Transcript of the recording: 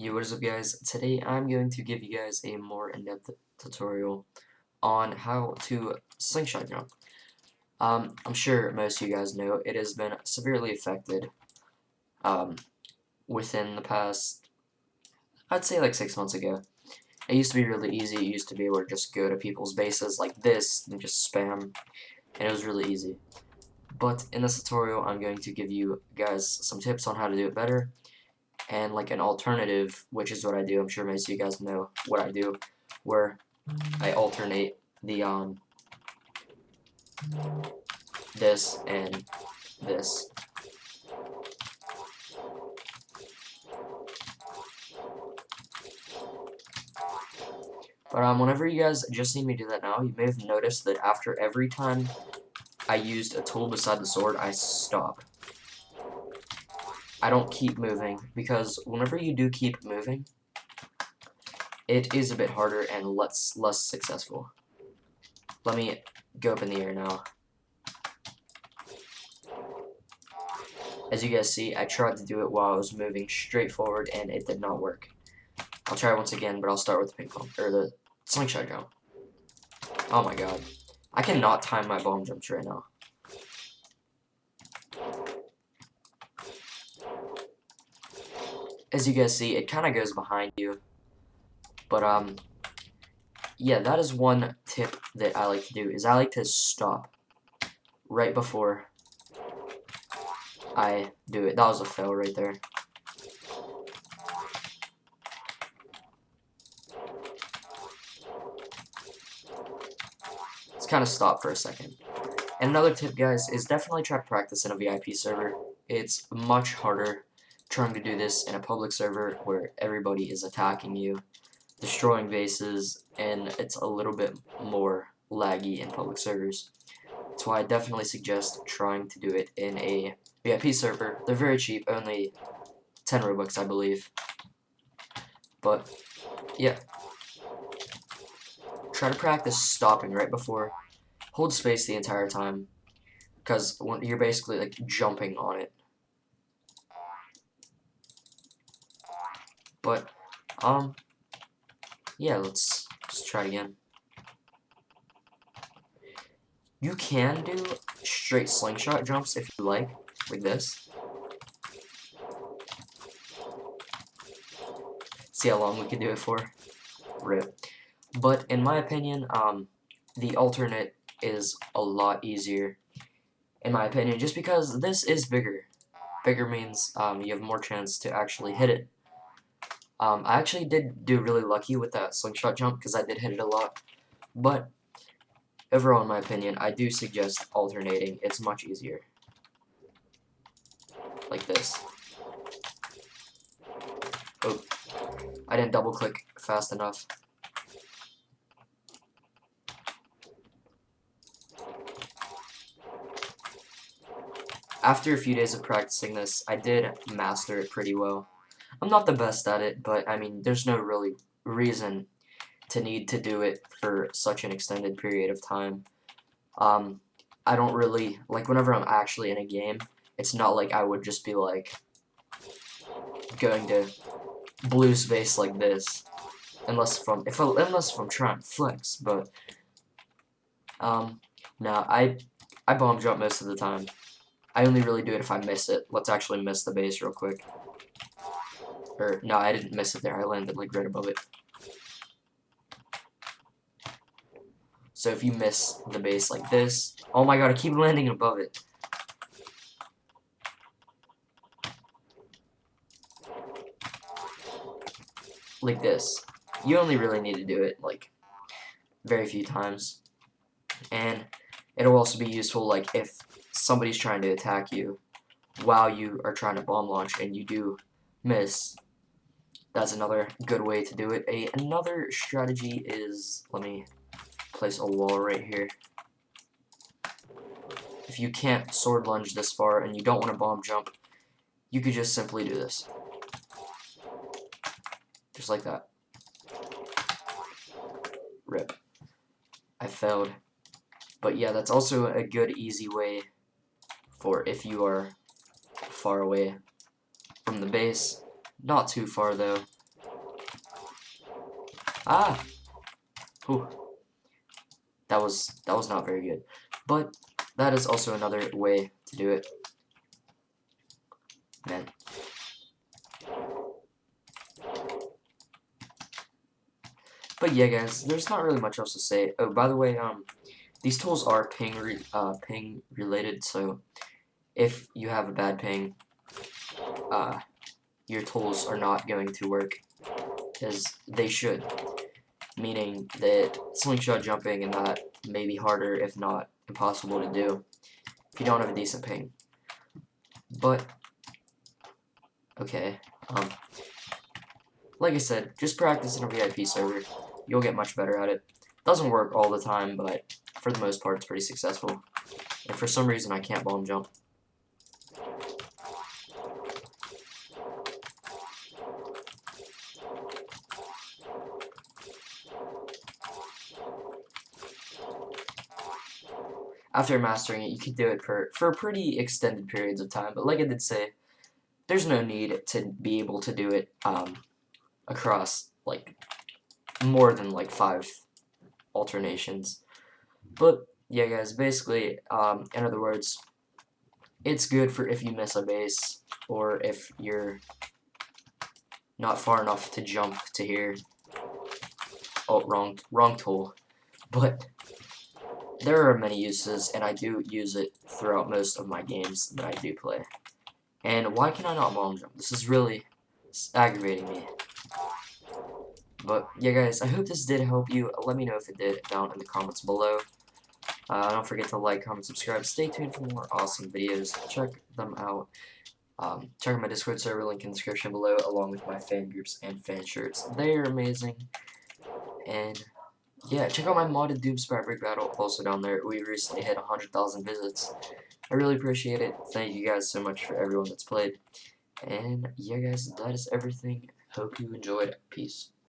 Yo, what is up guys? Today I'm going to give you guys a more in-depth tutorial on how to slingshot jump. I'm sure most of you guys know it has been severely affected um, within the past, I'd say like 6 months ago. It used to be really easy. You used to be able to just go to people's bases like this and just spam, and it was really easy. But in this tutorial I'm going to give you guys some tips on how to do it better, and like an alternative, which is what I do. I'm sure most of you guys know what I do, where I alternate the this and this. But whenever you guys just need me to do that now, you may have noticed that after every time I used a tool beside the sword, I stop. I don't keep moving, because whenever you do keep moving, it is a bit harder and less successful. Let me go up in the air now. As you guys see, I tried to do it while I was moving straight forward, and it did not work. I'll try it once again, but I'll start with the ping pong, or the slingshot jump. Oh my god. I cannot time my bomb jumps right now. As you guys see, it kind of goes behind you. But, yeah, that is one tip that I like to do, is I like to stop right before I do it. That was a fail right there. Let's kind of stop for a second. And another tip, guys, is definitely try to practice in a VIP server. It's much harder trying to do this in a public server where everybody is attacking you, destroying bases, and it's a little bit more laggy in public servers. That's why I definitely suggest trying to do it in a VIP server. They're very cheap, only 10 Robux, I believe. But, yeah. Try to practice stopping right before. Hold space the entire time, because you're basically like jumping on it. But, yeah, let's just try it again. You can do straight slingshot jumps if you like this. See how long we can do it for? RIP. But in my opinion, the alternate is a lot easier, in my opinion, just because this is bigger. Bigger means you have more chance to actually hit it. I actually did do really lucky with that slingshot jump because I did hit it a lot, but overall, in my opinion, I do suggest alternating. It's much easier. Like this. Oh, I didn't double click fast enough. After a few days of practicing this, I did master it pretty well. I'm not the best at it, but I mean, there's no really reason to need to do it for such an extended period of time. I don't really, like, whenever I'm actually in a game, it's not like I would just be like going to blue space like this, unless if I'm trying to flex. But no, I bomb jump most of the time. I only really do it if I miss it. Let's actually miss the base real quick. Or no, I didn't miss it there. I landed like right above it. So if you miss the base like this, oh my god, I keep landing above it. Like this. You only really need to do it like very few times. And it'll also be useful like if somebody's trying to attack you while you are trying to bomb launch and you do miss. That's another good way to do it. Another strategy is, let me place a wall right here. If you can't sword lunge this far and you don't want to bomb jump, you could just simply do this. Just like that. RIP. I failed. But yeah, that's also a good, easy way for if you are far away from the base. Not too far, though. Ah! Whew. That was not very good. But that is also another way to do it. Man. But yeah, guys, there's not really much else to say. Oh, by the way, these tools are ping related, so if you have a bad ping, your tools are not going to work as they should. Meaning that slingshot jumping and that may be harder, if not impossible to do, if you don't have a decent ping. But okay, like I said, just practice in a VIP server. You'll get much better at it. Doesn't work all the time, but for the most part, it's pretty successful. And for some reason, I can't bomb jump. After mastering it, you can do it for pretty extended periods of time. But like I did say, there's no need to be able to do it across like more than like 5 alternations. But yeah, guys, basically, in other words, it's good for if you miss a base or if you're not far enough to jump to here. Oh, wrong tool. But there are many uses, and I do use it throughout most of my games that I do play. And why can I not bomb jump? This is really aggravating me. But yeah, guys, I hope this did help you. Let me know if it did down in the comments below. Don't forget to like, comment, subscribe. Stay tuned for more awesome videos. Check them out. Check out my Discord server, link in the description below, along with my fan groups and fan shirts. They are amazing. And yeah, check out my modded Doomspire Brickbattle also down there. We recently hit 100,000 visits. I really appreciate it. Thank you guys so much for everyone that's played. And yeah, guys, that is everything. Hope you enjoyed. Peace.